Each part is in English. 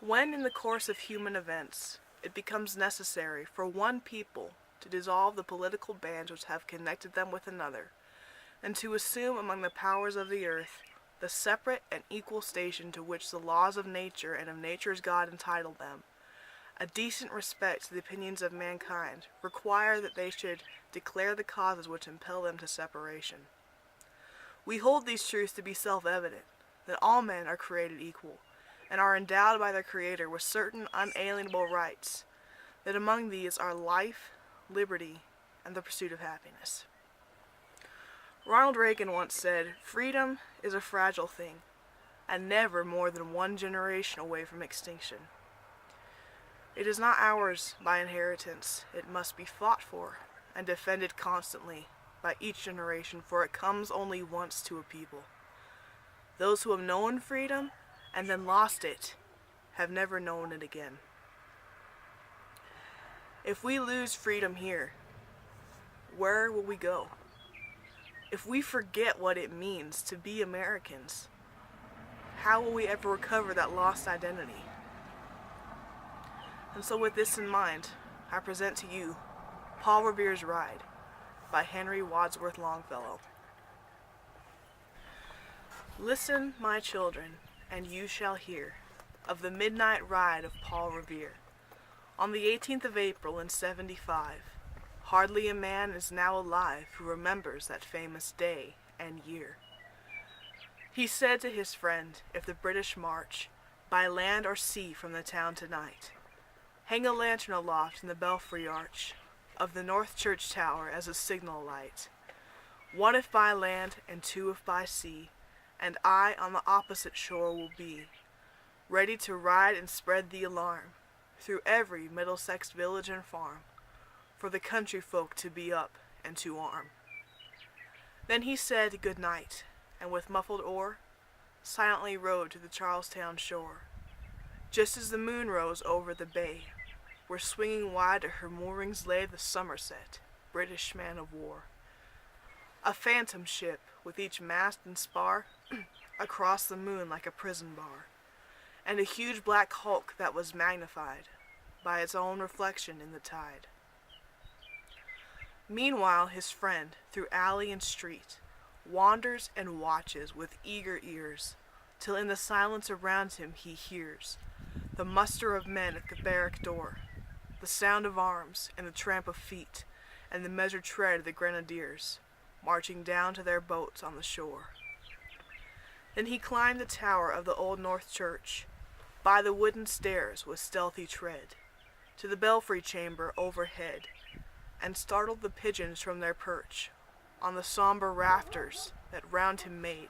When in the course of human events it becomes necessary for one people to dissolve the political bands which have connected them with another, and to assume among the powers of the earth the separate and equal station to which the laws of nature and of nature's God entitle them, a decent respect to the opinions of mankind require that they should declare the causes which impel them to separation. We hold these truths to be self-evident, that all men are created equal, and are endowed by their Creator with certain unalienable rights, that among these are life, liberty, and the pursuit of happiness. Ronald Reagan once said, "Freedom is a fragile thing, and never more than one generation away from extinction. It is not ours by inheritance. It must be fought for and defended constantly by each generation, for it comes only once to a people. Those who have known freedom and then lost it have never known it again." If we lose freedom here, where will we go? If we forget what it means to be Americans, how will we ever recover that lost identity? And so with this in mind, I present to you Paul Revere's Ride by Henry Wadsworth Longfellow. Listen, my children, and you shall hear of the midnight ride of Paul Revere. On the 18th of April in 75, hardly a man is now alive who remembers that famous day and year. He said to his friend, if the British march, by land or sea from the town tonight, hang a lantern aloft in the belfry arch of the North Church Tower as a signal light. One if by land and two if by sea, and I on the opposite shore will be, ready to ride and spread the alarm through every Middlesex village and farm, for the country folk to be up and to arm. Then he said good night, and with muffled oar, silently rowed to the Charlestown shore, just as the moon rose over the bay, where swinging wide to her moorings lay the Somerset, British man of war. A phantom ship, with each mast and spar across the moon like a prison bar, and a huge black hulk that was magnified by its own reflection in the tide. Meanwhile his friend, through alley and street, wanders and watches with eager ears, till in the silence around him he hears the muster of men at the barrack door, the sound of arms and the tramp of feet, and the measured tread of the grenadiers, marching down to their boats on the shore. Then he climbed the tower of the old North Church, by the wooden stairs with stealthy tread, to the belfry chamber overhead, and startled the pigeons from their perch on the somber rafters that round him made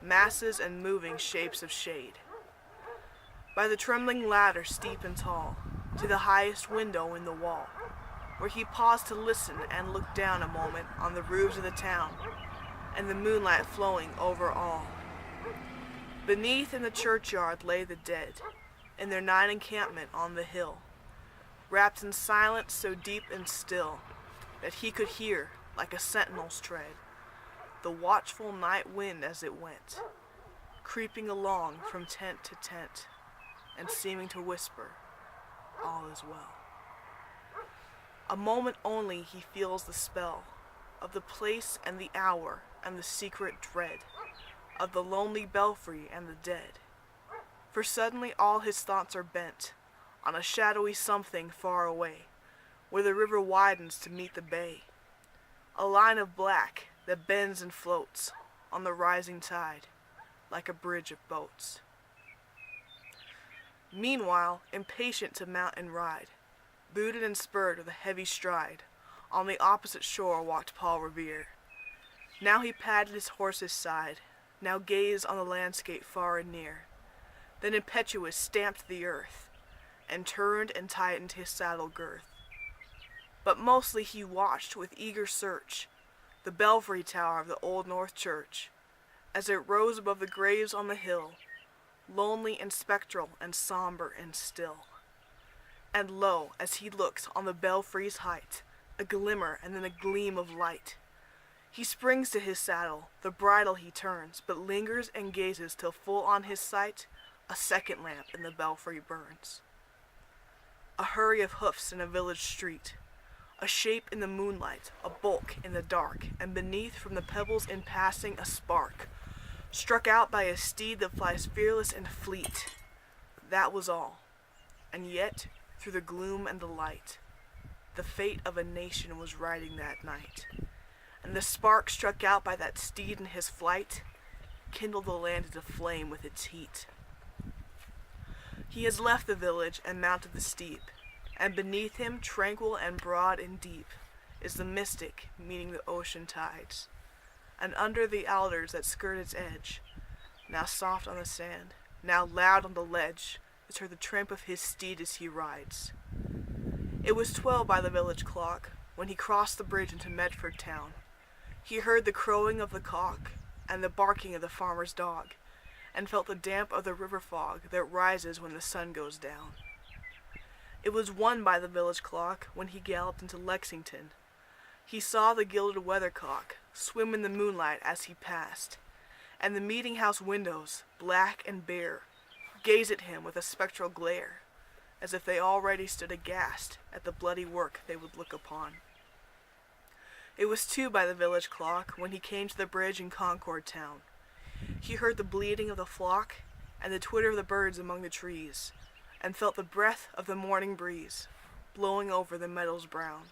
masses and moving shapes of shade. By the trembling ladder steep and tall, to the highest window in the wall, where he paused to listen and look down a moment on the roofs of the town, and the moonlight flowing over all. Beneath in the churchyard lay the dead, in their night encampment on the hill, wrapped in silence so deep and still, that he could hear, like a sentinel's tread, the watchful night wind as it went, creeping along from tent to tent, and seeming to whisper, all is well. A moment only he feels the spell of the place and the hour and the secret dread of the lonely belfry and the dead. For suddenly all his thoughts are bent on a shadowy something far away, where the river widens to meet the bay, a line of black that bends and floats on the rising tide like a bridge of boats. Meanwhile, impatient to mount and ride, booted and spurred with a heavy stride, on the opposite shore walked Paul Revere. Now he patted his horse's side, now gazed on the landscape far and near, then impetuous stamped the earth, and turned and tightened his saddle girth. But mostly he watched with eager search the belfry tower of the old North Church, as it rose above the graves on the hill, lonely and spectral and somber and still. And lo, as he looks on the belfry's height, a glimmer and then a gleam of light. He springs to his saddle, the bridle he turns, but lingers and gazes till full on his sight a second lamp in the belfry burns. A hurry of hoofs in a village street, a shape in the moonlight, a bulk in the dark, and beneath from the pebbles in passing a spark, struck out by a steed that flies fearless and fleet. That was all, and yet, through the gloom and the light, the fate of a nation was riding that night, and the spark struck out by that steed in his flight kindled the land into flame with its heat. He has left the village and mounted the steep, and beneath him, tranquil and broad and deep, is the mystic meeting the ocean tides, and under the alders that skirt its edge, now soft on the sand, now loud on the ledge, is heard the tramp of his steed as he rides. It was 12 by the village clock when he crossed the bridge into Medford town. He heard the crowing of the cock and the barking of the farmer's dog, and felt the damp of the river fog that rises when the sun goes down. It was 1 by the village clock when he galloped into Lexington. He saw the gilded weathercock swim in the moonlight as he passed, and the meeting-house windows, black and bare, gaze at him with a spectral glare, as if they already stood aghast at the bloody work they would look upon. It was 2 by the village clock when he came to the bridge in Concord town. He heard the bleating of the flock and the twitter of the birds among the trees, and felt the breath of the morning breeze blowing over the meadows brown.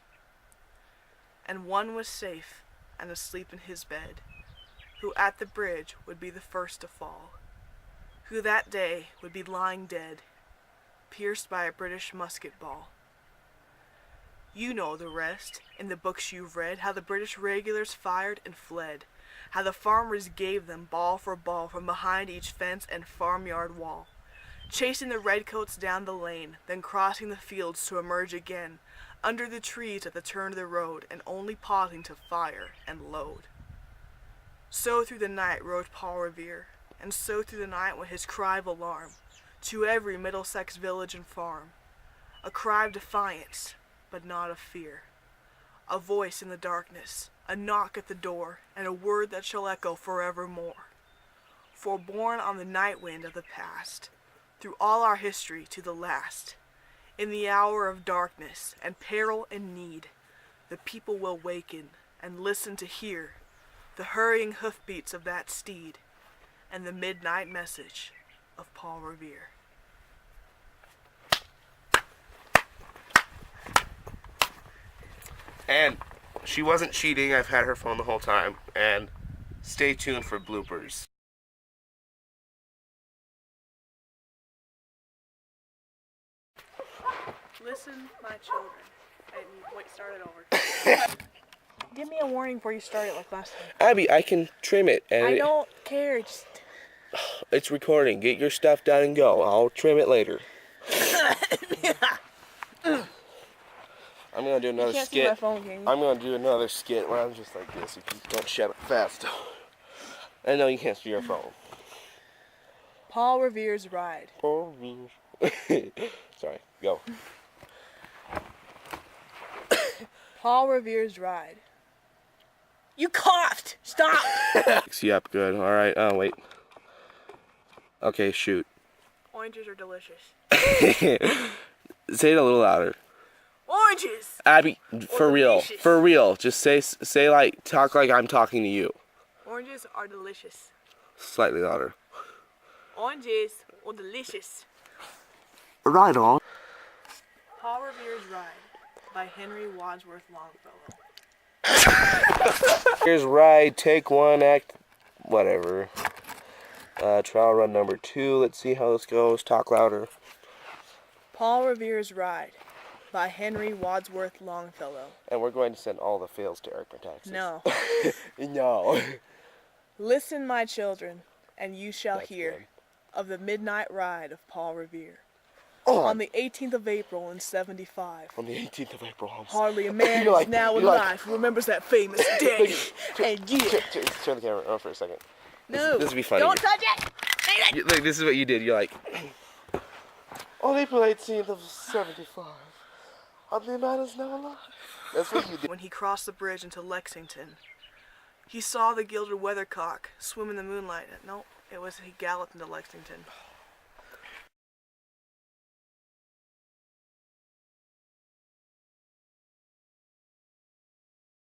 And one was safe and asleep in his bed, who at the bridge would be the first to fall, who that day would be lying dead, pierced by a British musket ball. You know the rest, in the books you've read, how the British regulars fired and fled, how the farmers gave them ball for ball from behind each fence and farmyard wall, chasing the redcoats down the lane, then crossing the fields to emerge again, under the trees at the turn of the road, and only pausing to fire and load. So through the night rode Paul Revere, and so through the night went his cry of alarm, to every Middlesex village and farm, a cry of defiance, but not of fear, a voice in the darkness, a knock at the door, and a word that shall echo forevermore. For borne on the night wind of the past, through all our history to the last, in the hour of darkness and peril and need, the people will waken and listen to hear the hurrying hoofbeats of that steed and the midnight message of Paul Revere. And she wasn't cheating. I've had her phone the whole time. And stay tuned for bloopers. Listen, my children. And wait, start it over. Give me a warning before you start it like last time. Abby, I can trim it. And I don't care. Just... It's recording. Get your stuff done and go. I'll trim it later. I'm gonna do another skit. See my phone, can you? I'm gonna do another skit where I'm just like this. You don't shut up fast. I know you can't see your phone. Paul Revere's Ride. Paul Revere. Sorry, go. Paul Revere's Ride. You coughed! Stop! Yep, good. Alright, oh, wait. Okay, shoot. Oranges are delicious. Say it a little louder. Oranges! Abby, for real. Delicious. For real. Just say like, talk like I'm talking to you. Oranges are delicious. Slightly louder. Oranges are delicious. Right on. Paul Revere's Ride by Henry Wadsworth Longfellow. Here's Ride, take 1, act, whatever. Trial run number 2. Let's see how this goes. Talk louder. Paul Revere's Ride by Henry Wadsworth Longfellow. And we're going to send all the fails to Eric Metaxas. No. No. Listen, my children, and you shall That's hear good. of the midnight ride of Paul Revere. Oh, On the 18th of April in 75. on the 18th of April. Hardly a man You're is like- now you're alive like- who remembers that famous day. And yeah. Turn the camera on for a second. No. This would be funny. Don't touch it! Like, this is what you did. You're like, on April 18th of 75, the man is now alive. That's what you did. When he crossed the bridge into Lexington, he saw the gilded weathercock swim in the moonlight. No, it was he galloped into Lexington.